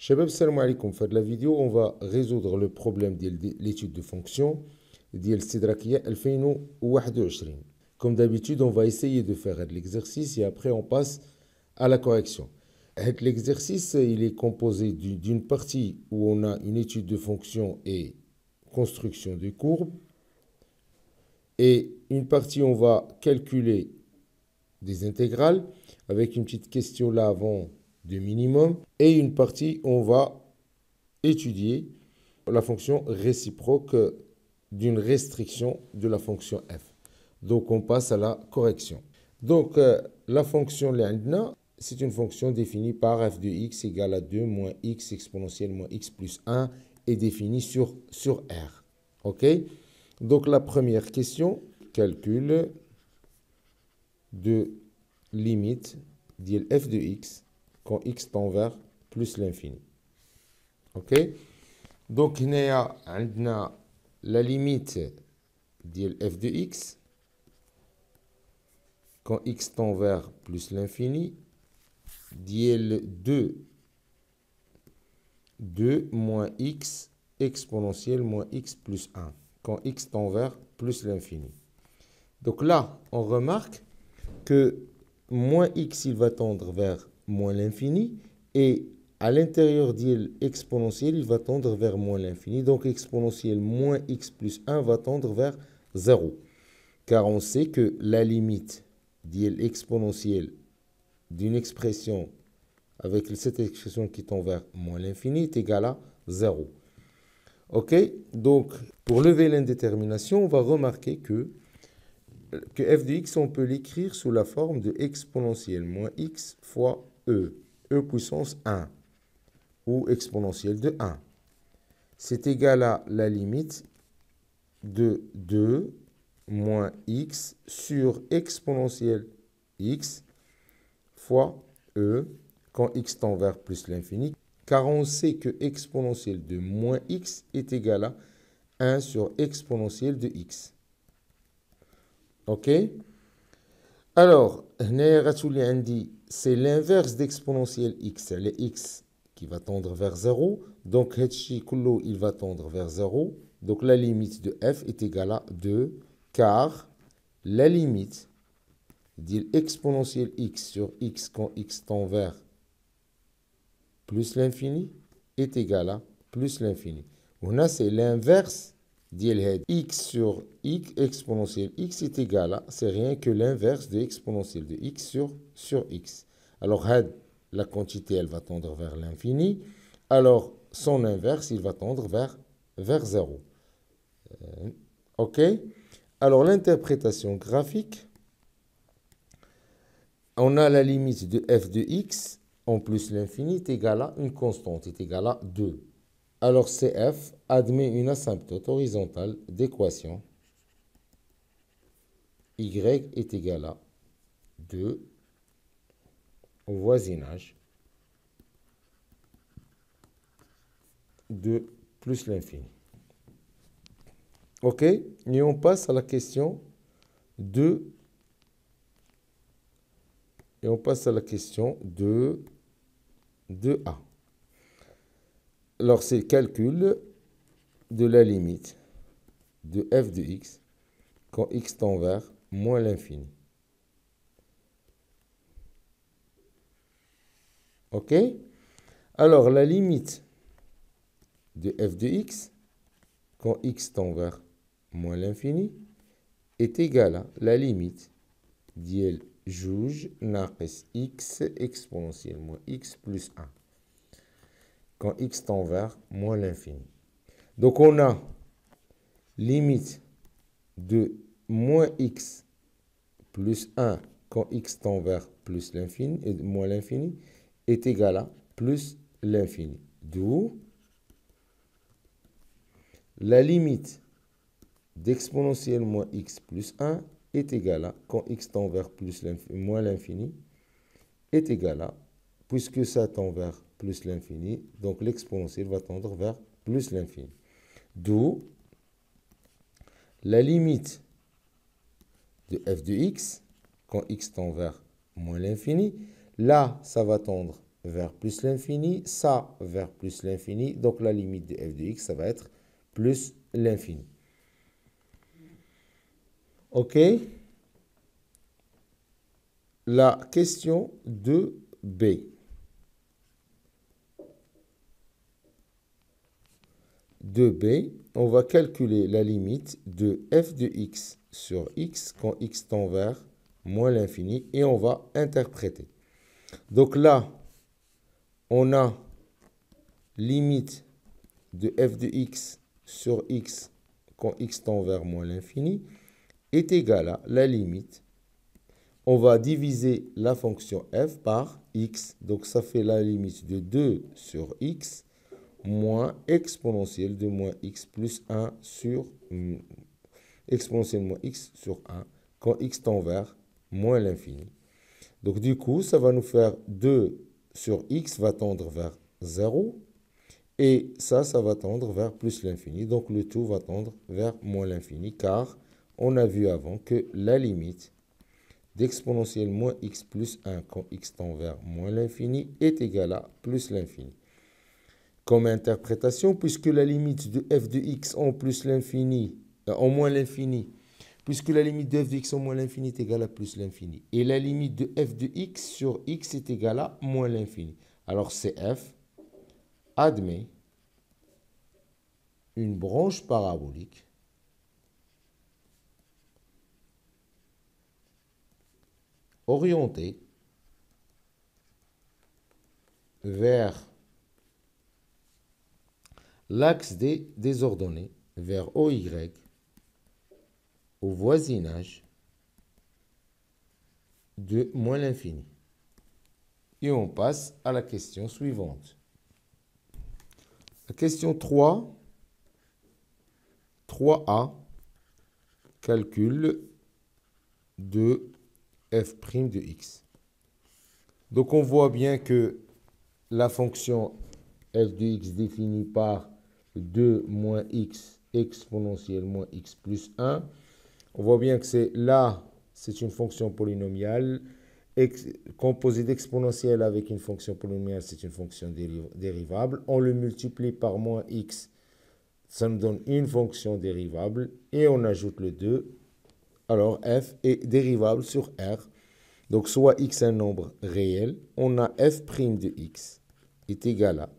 Shabab, salam alaikum. Pour la vidéo, on va résoudre le problème de l'étude de fonction de Sidrakia 2021. Comme d'habitude, on va essayer de faire l'exercice et après on passe à la correction. L'exercice, il est composé d'une partie où on a une étude de fonction et construction de courbes. Et une partie, on va calculer des intégrales avec une petite question là avant de minimum. Et une partie, on va étudier la fonction réciproque d'une restriction de la fonction f. Donc, on passe à la correction. Donc, la fonction lambda, c'est une fonction définie par f de x égale à 2 moins x exponentielle moins x plus 1 et définie sur R. OK? Donc, la première question, calcul de limite de f de x quand x tend vers plus l'infini. OK? Donc, on a la limite de f de x quand x tend vers plus l'infini, dièle 2 moins x exponentielle moins x plus 1, quand x tend vers plus l'infini. Donc là, on remarque que moins x, il va tendre vers moins l'infini, et à l'intérieur de l'exponentielle, il va tendre vers moins l'infini. Donc exponentielle moins x plus 1 va tendre vers 0. Car on sait que la limite de l'exponentielle d'une expression avec cette expression qui tend vers moins l'infini est égale à 0. OK? Donc, pour lever l'indétermination, on va remarquer que f de x, on peut l'écrire sous la forme de exponentielle moins x fois e puissance 1, ou exponentielle de 1. C'est égal à la limite de 2 moins x sur exponentielle x fois e quand x tend vers plus l'infini, car on sait que exponentielle de moins x est égal à 1 sur exponentielle de x. OK? Alors, c'est l'inverse d'exponentielle x. C'est x qui va tendre vers 0. Donc, il va tendre vers 0. Donc, la limite de f est égale à 2, car la limite de l'exponentielle x sur x quand x tend vers plus l'infini est égale à plus l'infini. On a, c'est l'inverse de x sur x exponentielle x est égal à, c'est rien que l'inverse de exponentielle de x sur x. Alors, la quantité, elle va tendre vers l'infini. Alors, son inverse, il va tendre vers 0. OK? Alors, l'interprétation graphique, on a la limite de f de x en plus l'infini est égale à une constante, est égale à 2. Alors, CF admet une asymptote horizontale d'équation y est égal à 2 au voisinage de plus l'infini. OK? Et on passe à la question 2. Et on passe à la question 2a. Alors, c'est le calcul de la limite de f de x quand x tend vers moins l'infini. OK? Alors, la limite de f de x quand x tend vers moins l'infini est égale à la limite d'IL juge naqis x exponentielle moins x plus 1 quand x tend vers moins l'infini. Donc, on a limite de moins x plus 1 quand x tend vers plus l'infini et moins l'infini est égal à plus l'infini. D'où la limite d'exponentielle moins x plus 1 est égal à, quand x tend vers moins l'infini, est égal à, puisque ça tend vers plus l'infini, donc l'exponentielle va tendre vers plus l'infini. D'où la limite de f de x, quand x tend vers moins l'infini, là, ça va tendre vers plus l'infini, ça vers plus l'infini. Donc la limite de f de x, ça va être plus l'infini. OK? La question 2b. 2b, on va calculer la limite de f de x sur x quand x tend vers moins l'infini et on va interpréter. Donc là, on a limite de f de x sur x quand x tend vers moins l'infini est égale à la limite. On va diviser la fonction f par x. Donc ça fait la limite de 2 sur x moins exponentielle de moins x plus 1 sur exponentielle moins x sur 1 quand x tend vers moins l'infini. Donc du coup, ça va nous faire 2 sur x va tendre vers 0. Et ça va tendre vers plus l'infini. Donc le tout va tendre vers moins l'infini. Car on a vu avant que la limite d'exponentielle moins x plus 1 quand x tend vers moins l'infini est égale à plus l'infini. Comme interprétation, puisque la limite de f de x en plus l'infini, en moins l'infini, puisque la limite de f de x en moins l'infini est égale à plus l'infini, et la limite de f de x sur x est égale à moins l'infini. Alors CF admet une branche parabolique orientée vers l'axe des ordonnées, vers OY, au voisinage de moins l'infini. Et on passe à la question suivante. La question 3, 3a, calcul de f' de x. Donc on voit bien que la fonction f de x définie par 2 moins x exponentielle moins x plus 1. On voit bien que c'est là, c'est une fonction polynomiale. Composée d'exponentielle avec une fonction polynomiale, c'est une fonction dérivable. On le multiplie par moins x, ça nous donne une fonction dérivable. Et on ajoute le 2. Alors f est dérivable sur r. Donc soit x est un nombre réel, on a f' de x est égal à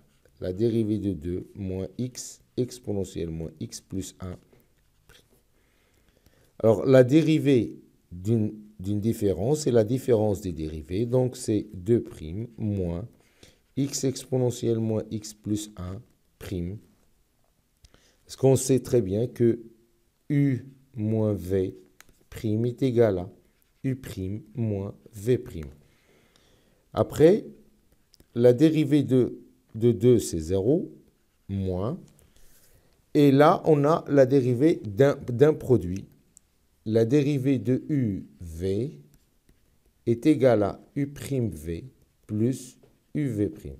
la dérivée de 2 moins x exponentielle moins x plus 1. Alors la dérivée d'une différence, c'est la différence des dérivées. Donc c'est 2' moins x exponentielle moins x plus 1 prime. Parce qu'on sait très bien que u moins v prime est égal à u' moins v'. Après, la dérivée de 2, c'est 0, moins. Et là, on a la dérivée d'un produit. La dérivée de uv est égale à u'v plus uv'.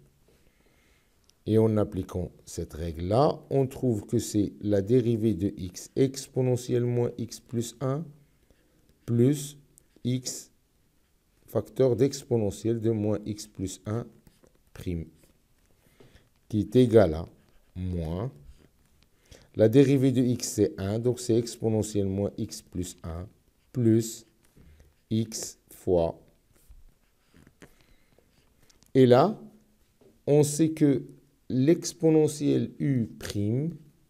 Et en appliquant cette règle-là, on trouve que c'est la dérivée de x exponentielle moins x plus 1 plus x facteur d'exponentielle de moins x plus 1 prime, qui est égal à moins. La dérivée de x, c'est 1, donc c'est exponentielle moins x plus 1 plus x fois. Et là, on sait que l'exponentielle u'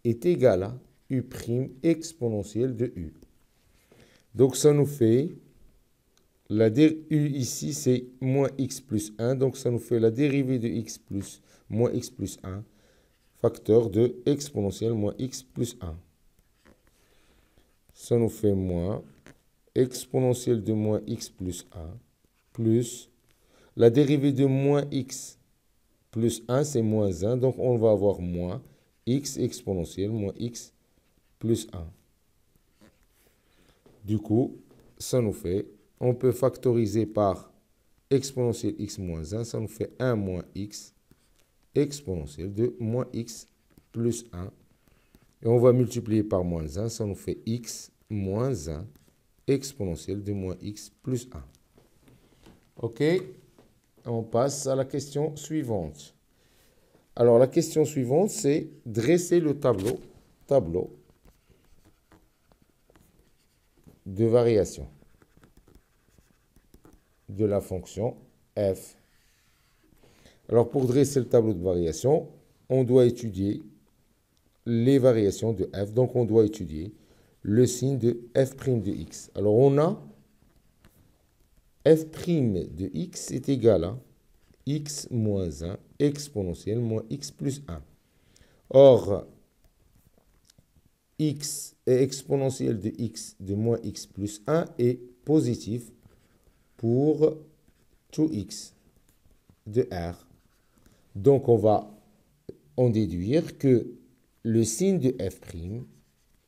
est égal à u' exponentielle de u. Donc ça nous fait, u ici c'est moins x plus 1, donc ça nous fait la dérivée de x plus moins x plus 1, facteur de exponentielle moins x plus 1. Ça nous fait moins exponentielle de moins x plus 1 plus la dérivée de moins x plus 1, c'est moins 1. Donc, on va avoir moins x exponentielle moins x plus 1. Du coup, ça nous fait, on peut factoriser par exponentielle x moins 1. Ça nous fait 1 moins x exponentielle de moins x plus 1. Et on va multiplier par moins 1. Ça nous fait x moins 1 exponentielle de moins x plus 1. OK? On passe à la question suivante. Alors, la question suivante, c'est dresser le tableau de variation de la fonction f. Alors, pour dresser le tableau de variation, on doit étudier les variations de f. Donc, on doit étudier le signe de f' de x. Alors, on a f' de x est égal à x moins 1 exponentielle moins x plus 1. Or, x est exponentielle de x de moins x plus 1 est positif pour tout x de R. Donc, on va en déduire que le signe de f'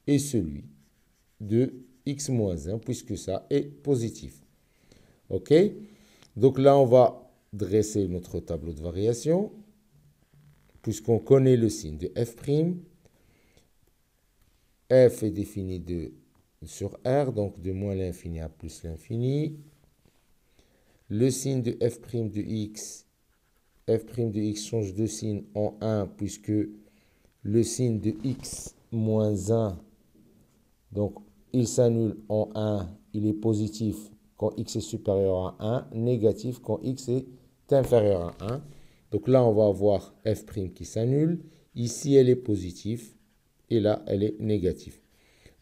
est celui de x moins 1, puisque ça est positif. OK? Donc là, on va dresser notre tableau de variation, puisqu'on connaît le signe de f'. F est défini sur R, donc de moins l'infini à plus l'infini. Le signe de f' de x, change de signe en 1, puisque le signe de x moins 1, donc il s'annule en 1, il est positif quand x est supérieur à 1, négatif quand x est inférieur à 1. Donc là, on va avoir f' qui s'annule. Ici, elle est positive et là, elle est négative.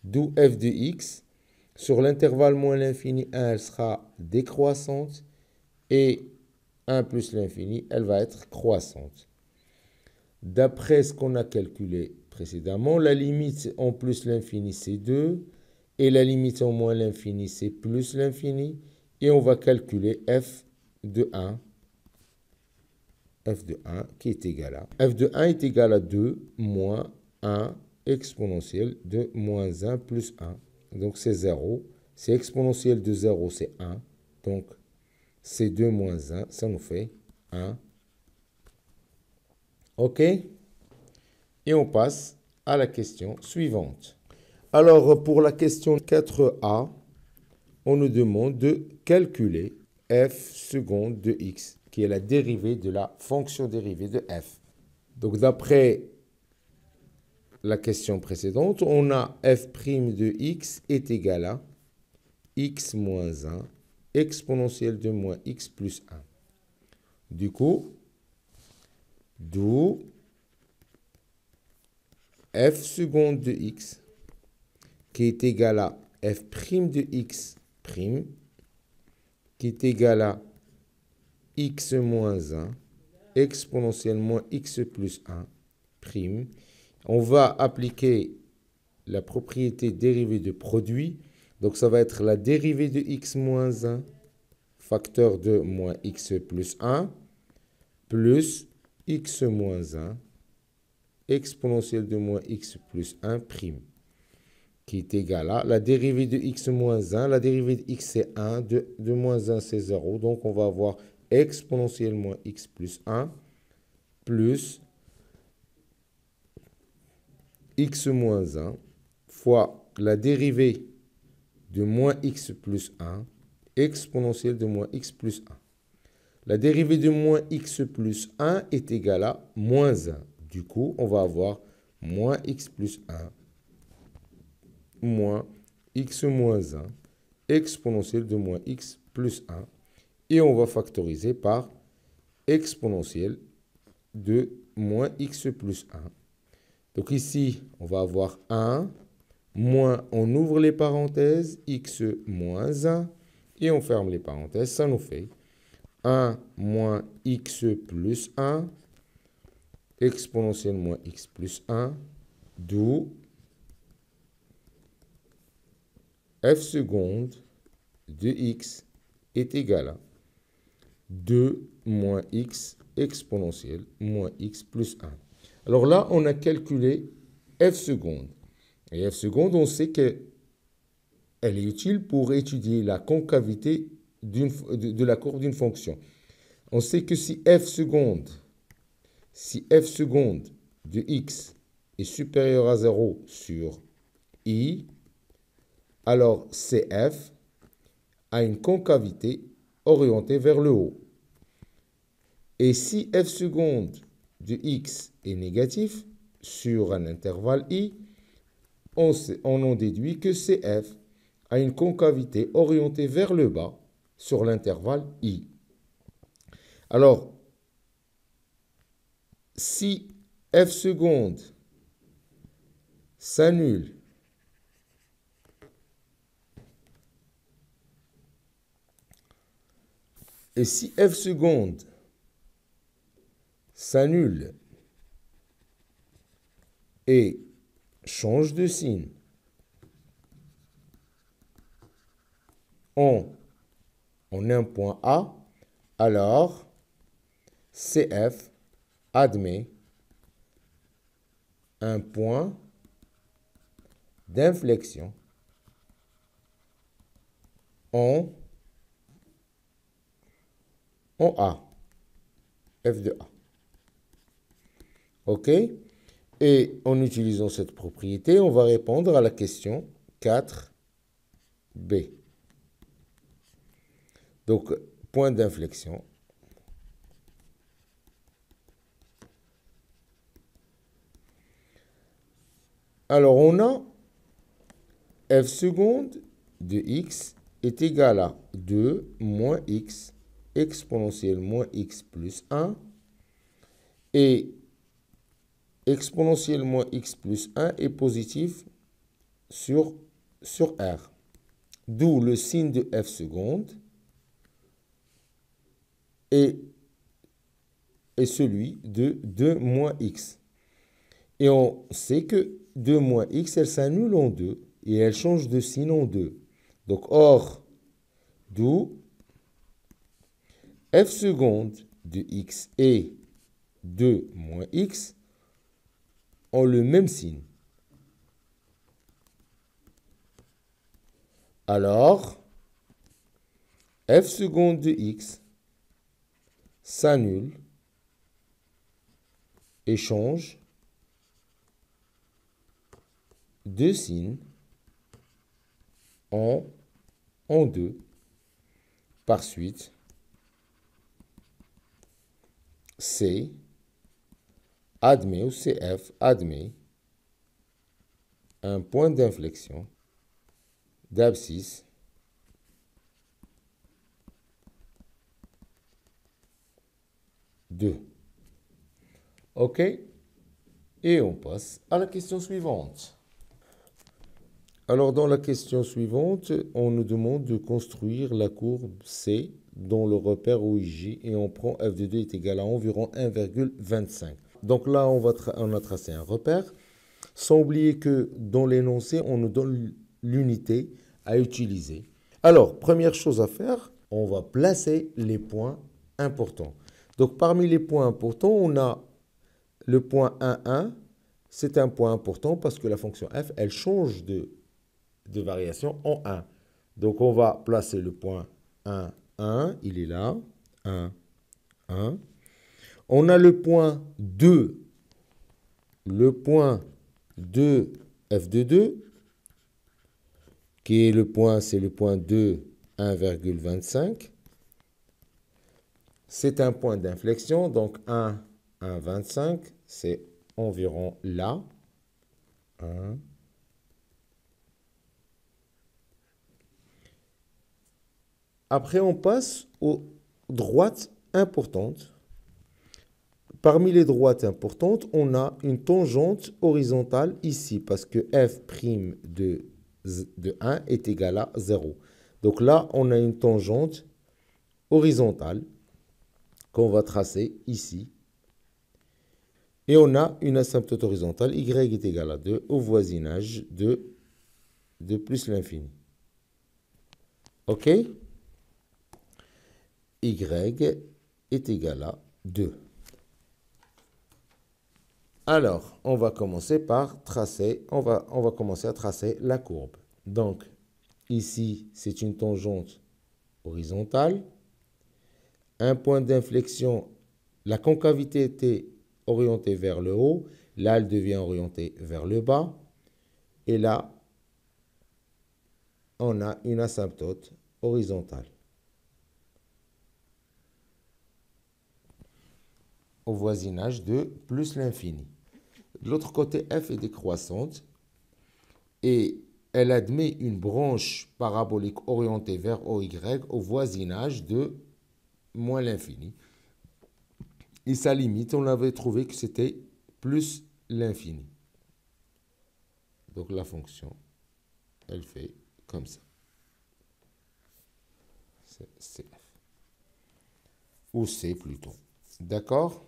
D'où f de x. Sur l'intervalle moins l'infini 1, elle sera décroissante. Et 1 plus l'infini, elle va être croissante. D'après ce qu'on a calculé précédemment, la limite en plus l'infini, c'est 2. Et la limite en moins l'infini, c'est plus l'infini. Et on va calculer f de 1. F de 1 qui est égal à... F de 1 est égal à 2 moins 1 exponentielle de moins 1 plus 1. Donc c'est 0. C'est exponentielle de 0, c'est 1. Donc c'est 2 moins 1, ça nous fait 1. OK? Et on passe à la question suivante. Alors, pour la question 4a, on nous demande de calculer f seconde de x, qui est la dérivée de la fonction dérivée de f. Donc, d'après la question précédente, on a f' de x est égal à x moins 1 exponentielle de moins x plus 1. Du coup, d'où f seconde de x qui est égal à f' de x prime qui est égal à x moins 1 exponentielle moins x plus 1 prime. On va appliquer la propriété dérivée de produit. Donc, ça va être la dérivée de x moins 1 facteur de moins x plus 1 plus x moins 1 exponentielle de moins x plus 1 prime qui est égal à la dérivée de x moins 1. La dérivée de x c'est 1, de moins 1 c'est 0. Donc on va avoir exponentielle moins x plus 1 plus x moins 1 fois la dérivée de moins x plus 1 exponentielle de moins x plus 1. La dérivée de moins x plus 1 est égale à moins 1. Du coup, on va avoir moins x plus 1 moins x moins 1 exponentielle de moins x plus 1. Et on va factoriser par exponentielle de moins x plus 1. Donc ici, on va avoir 1 moins, on ouvre les parenthèses, x moins 1, et on ferme les parenthèses. Ça nous fait 1 moins x plus 1, exponentielle moins x plus 1, d'où f seconde de x est égal à 2 moins x exponentielle moins x plus 1. Alors là, on a calculé f seconde. Et f seconde, on sait qu'elle est utile pour étudier la concavité de la courbe d'une fonction. On sait que si f seconde de x est supérieur à 0 sur i, alors CF a une concavité orientée vers le haut. Et si f seconde de x est négatif sur un intervalle i, on en déduit que CF a une concavité orientée vers le bas sur l'intervalle i. Alors, si f seconde s'annule et si f seconde s'annule et change de signe en un point A, alors CF admet un point d'inflexion en A, f de A. OK? Et en utilisant cette propriété, on va répondre à la question 4b. Donc, point d'inflexion. Alors, on a f seconde de x est égal à 2 moins x exponentielle moins x plus 1 et exponentielle moins x plus 1 est positif sur R. D'où le signe de f seconde est celui de 2 moins x. Et on sait que 2 moins x, elle s'annule en 2 et elle change de signe en 2. Donc, or, d'où f seconde de x et 2 moins x ont le même signe. Alors, f seconde de x s'annule et change de signe en 2. Par suite, C admet ou CF admet un point d'inflexion d'abscisse de. OK? Et on passe à la question suivante. Alors, dans la question suivante, on nous demande de construire la courbe C dont le repère OIJ et on prend f de 2 est égal à environ 1,25. Donc là, on a tracé un repère. Sans oublier que dans l'énoncé, on nous donne l'unité à utiliser. Alors, première chose à faire, on va placer les points importants. Donc, parmi les points importants, on a le point 1, 1. C'est un point important parce que la fonction f, elle change de variation en 1. Donc, on va placer le point 1, 1. Il est là. 1, 1. On a le point 2. Le point 2, f de 2, qui est le point, c'est le point 2, 1,25. C'est un point d'inflexion, donc 1, 1,25, c'est environ là. 1. Après, on passe aux droites importantes. Parmi les droites importantes, on a une tangente horizontale ici, parce que f' de 1 est égal à 0. Donc là, on a une tangente horizontale qu'on va tracer ici. Et on a une asymptote horizontale, y est égal à 2, au voisinage de plus l'infini. OK? Y est égal à 2. Alors, on va commencer par tracer, on va commencer à tracer la courbe. Donc, ici, c'est une tangente horizontale. Un point d'inflexion, la concavité était orientée vers le haut. Là, elle devient orientée vers le bas. Et là, on a une asymptote horizontale. au voisinage de plus l'infini. De l'autre côté, f est décroissante et elle admet une branche parabolique orientée vers OY au voisinage de moins l'infini. Et sa limite, on avait trouvé que c'était plus l'infini. Donc la fonction, elle fait comme ça. C'est CF. Ou C plutôt. D'accord?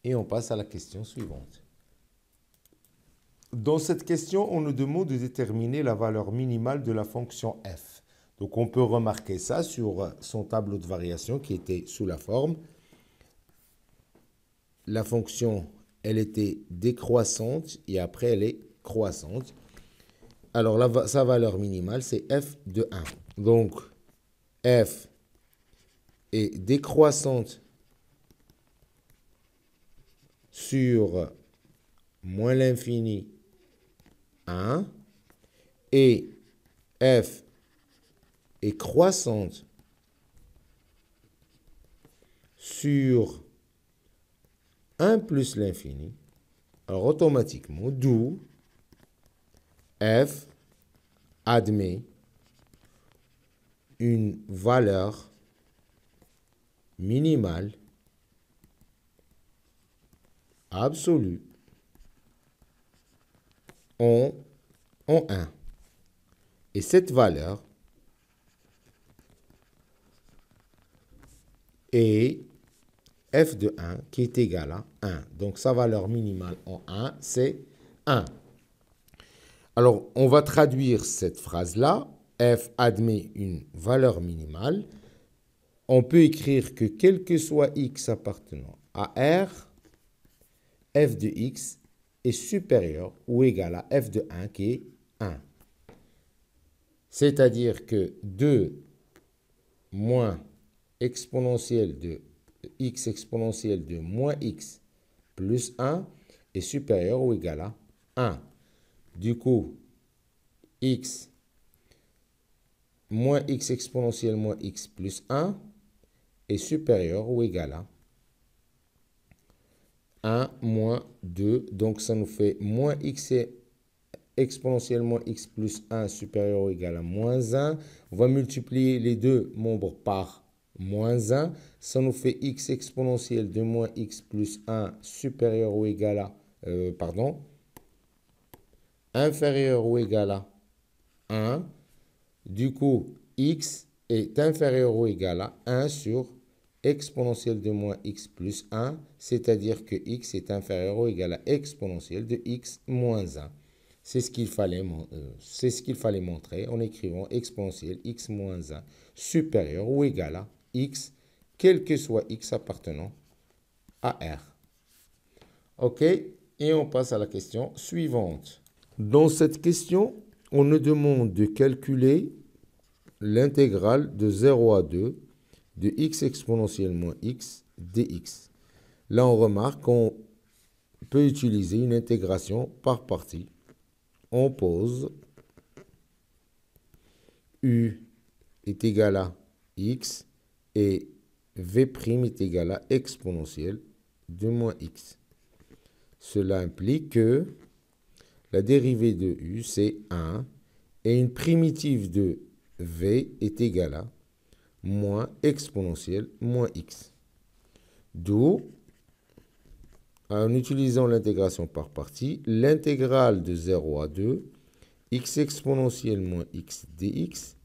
Et on passe à la question suivante. Dans cette question, on nous demande de déterminer la valeur minimale de la fonction f. Donc on peut remarquer ça sur son tableau de variation qui était sous la forme. La fonction, elle était décroissante et après elle est croissante. Alors sa valeur minimale, c'est f de 1. Donc f est décroissante sur moins l'infini 1 et f est croissante sur 1 plus l'infini. Alors automatiquement, d'où f admet une valeur minimale absolue en 1. Et cette valeur est f de 1 qui est égal à 1. Donc sa valeur minimale en 1, c'est 1. Alors, on va traduire cette phrase-là. F admet une valeur minimale. On peut écrire que quel que soit x appartenant à R, f de x est supérieur ou égal à f de 1 qui est 1. C'est-à-dire que 2 moins exponentielle de x exponentielle de moins x plus 1 est supérieur ou égal à 1. Du coup, x moins x exponentielle moins x plus 1 est supérieur ou égal à 1 moins 2. Donc, ça nous fait moins x exponentielle moins x plus 1 supérieur ou égal à moins 1. On va multiplier les deux membres par moins 1. Ça nous fait x exponentielle de moins x plus 1 supérieur ou égal à... inférieur ou égal à 1. Du coup, x est inférieur ou égal à 1 sur exponentielle de moins x plus 1, c'est-à-dire que x est inférieur ou égal à exponentielle de x moins 1. C'est ce qu'il fallait montrer en écrivant exponentielle x moins 1 supérieur ou égal à x, quel que soit x appartenant à R. OK? Et on passe à la question suivante. Dans cette question, on nous demande de calculer l'intégrale de 0 à 2 de x exponentielle moins x dx. Là, on remarque qu'on peut utiliser une intégration par partie. On pose u est égal à x et v' est égal à exponentielle de moins x. Cela implique que la dérivée de u, c'est 1 et une primitive de v est égale à moins exponentielle moins x. D'où, en utilisant l'intégration par partie, l'intégrale de 0 à 2, x exponentielle moins x dx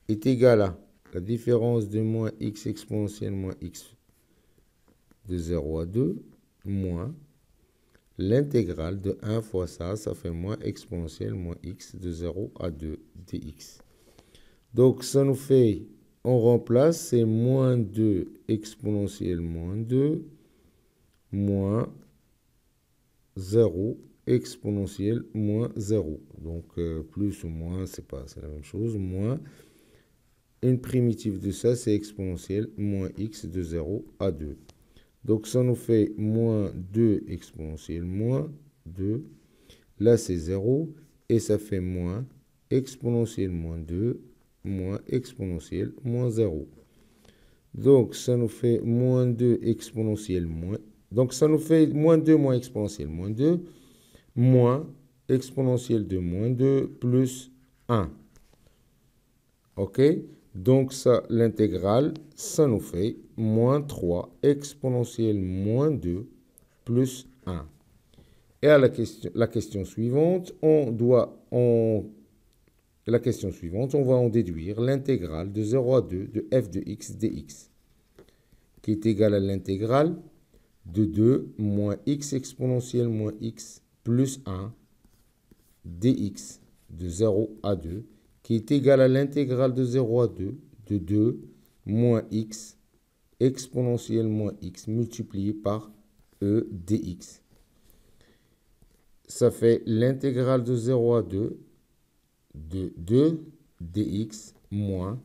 est égale à la différence de moins x exponentielle moins x de 0 à 2 moins l'intégrale de 1 fois ça, ça fait moins exponentielle moins x de 0 à 2 dx. Donc ça nous fait, on remplace, c'est moins 2 exponentielle moins 2 moins 0 exponentielle moins 0. Donc plus ou moins, c'est la même chose, moins une primitive de ça, c'est exponentielle moins x de 0 à 2. Donc ça nous fait moins 2 exponentielle moins 2. Là, c'est 0. Et ça fait moins exponentielle moins 2 moins exponentielle moins 0. Donc, ça nous fait moins 2 exponentielle moins. Donc, ça nous fait moins 2 moins exponentielle moins 2 moins exponentielle de moins 2 plus 1. OK? Donc, ça, l'intégrale, ça nous fait moins 3 exponentielle moins 2 plus 1. Et à la question suivante, on va en déduire l'intégrale de 0 à 2 de f de x dx, qui est égale à l'intégrale de 2 moins x exponentielle moins x plus 1 dx de 0 à 2, qui est égal à l'intégrale de 0 à 2 de 2 moins x exponentielle moins x multiplié par e dx. Ça fait l'intégrale de 0 à 2 de 2 dx moins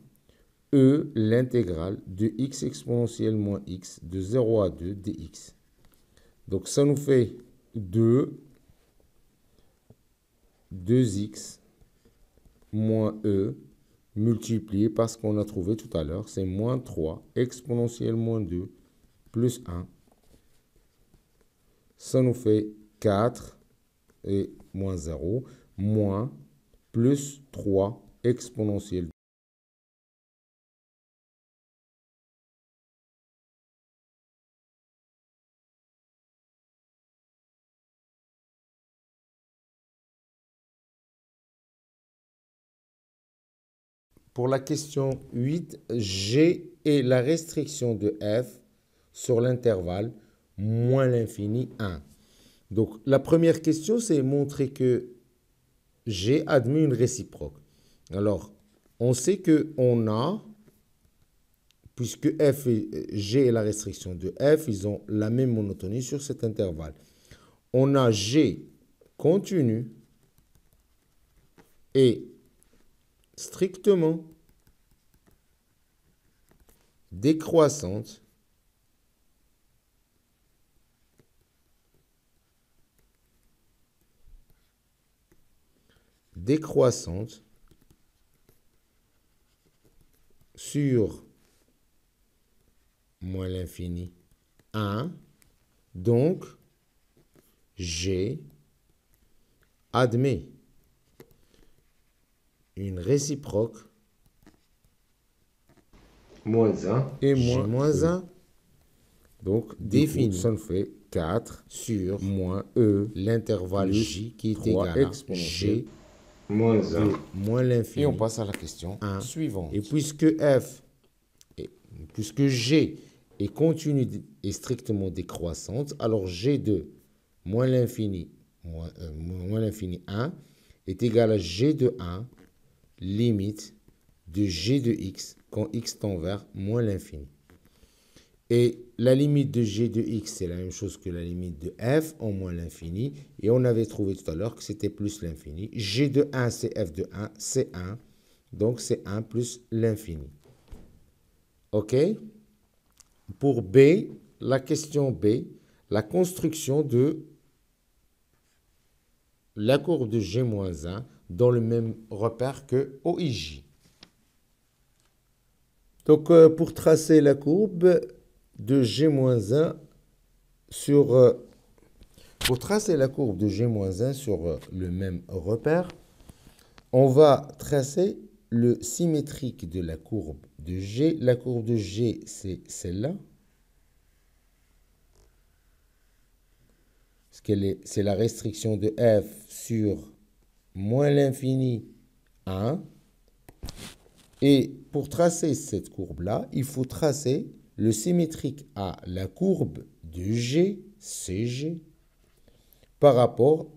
e l'intégrale de x exponentielle moins x de 0 à 2 dx. Donc ça nous fait 2x moins e multiplié par ce qu'on a trouvé tout à l'heure, c'est moins 3 exponentielle moins 2 plus 1. Ça nous fait 4 et moins 0 moins plus 3 exponentielle. Pour la question 8, G est la restriction de f sur l'intervalle moins l'infini 1. Donc, la première question, c'est montrer que G admet une réciproque. Alors, on sait qu'on a, puisque f et G est la restriction de f, ils ont la même monotonie sur cet intervalle. On a G continu et strictement décroissante sur moins l'infini 1. Donc, G admet une réciproque moins 1 et G moins 1. Donc, défini. Ça nous fait 4 sur moins E, l'intervalle J qui est égal à G moins 1 de moins l'infini. Et on passe à la question suivante. Et puisque G est continue et strictement décroissante, alors G de moins l'infini 1 est égal à G de 1 limite de G de x quand x tend vers moins l'infini. Et la limite de G de x, c'est la même chose que la limite de f en moins l'infini. Et on avait trouvé tout à l'heure que c'était plus l'infini. G de 1, c'est f de 1, c'est 1. Donc, c'est 1 plus l'infini. OK? Pour B, la question B, la construction de la courbe de G-1 dans le même repère que OIJ. Donc, pour tracer la courbe de G-1 sur... pour tracer la courbe de G-1 sur le même repère, on va tracer le symétrique de la courbe de G. La courbe de G, c'est celle-là. C'est la restriction de f sur moins l'infini 1. Et pour tracer cette courbe-là, il faut tracer le symétrique à la courbe de G, CG, par rapport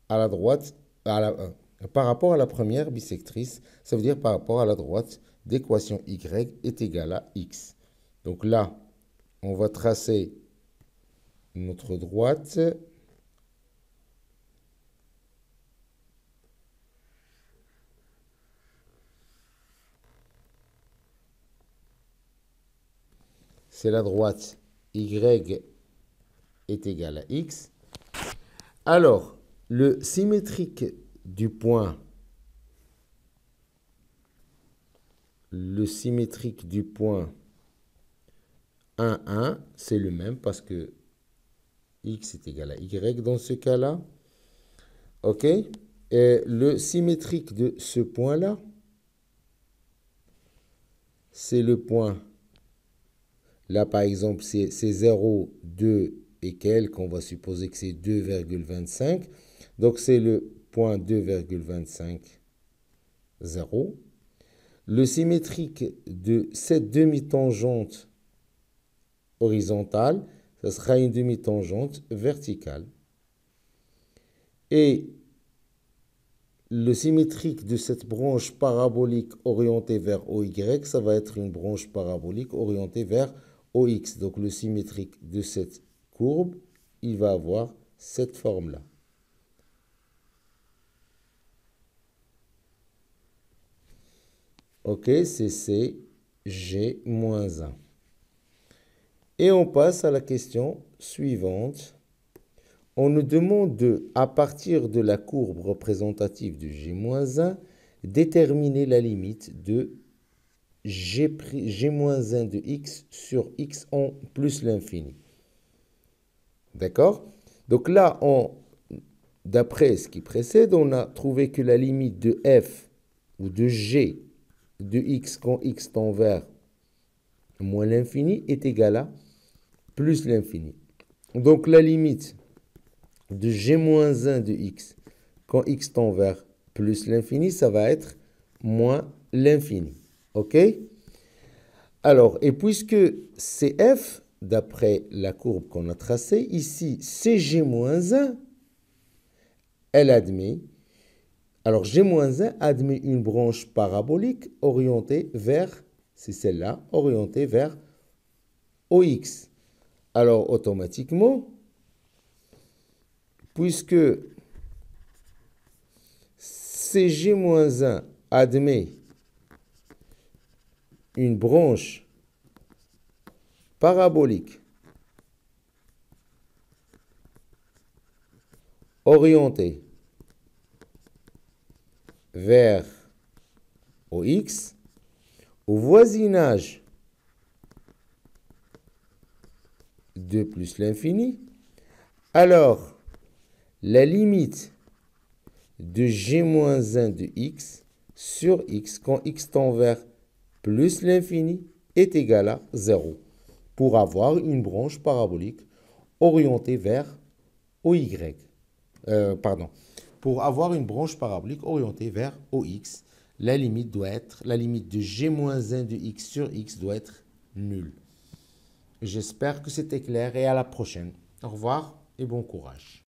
à la droite, par rapport à la première bisectrice, ça veut dire par rapport à la droite d'équation y est égale à x. Donc là, on va tracer notre droite. C'est la droite y est égale à x. Alors, le symétrique du point 1, c'est le même parce que x est égal à y dans ce cas-là. OK? Et le symétrique de ce point-là, c'est le point. Là, par exemple, c'est 0, 2 et quelques. On va supposer que c'est 2,25. Donc, c'est le point 2,25, 0. Le symétrique de cette demi-tangente horizontale, ça sera une demi-tangente verticale. Et le symétrique de cette branche parabolique orientée vers OY, ça va être une branche parabolique orientée vers OX. Donc le symétrique de cette courbe, il va avoir cette forme-là. OK, c'est C, G moins 1. Et on passe à la question suivante. On nous demande de, à partir de la courbe représentative de G-1, déterminer la limite de G-1 de x sur x en plus l'infini. D'accord? Donc là, d'après ce qui précède, on a trouvé que la limite de f ou de g de x quand x tend vers moins l'infini est égale à plus l'infini. Donc la limite de g-1 de x quand x tend vers plus l'infini, ça va être moins l'infini. OK? Alors, et puisque c'est f, d'après la courbe qu'on a tracée, ici, c'est g-1, elle admet, alors g-1 admet une branche parabolique orientée vers, c'est celle-là, orientée vers OX. Alors, automatiquement, puisque CG-1 admet une branche parabolique orientée vers OX, au voisinage de plus l'infini, alors la limite de g-1 de x sur x quand x tend vers plus l'infini est égal à 0 pour avoir une branche parabolique orientée vers OY. Pour avoir une branche parabolique orientée vers OX, la limite de g-1 de x sur x doit être nulle. J'espère que c'était clair et à la prochaine. Au revoir et bon courage.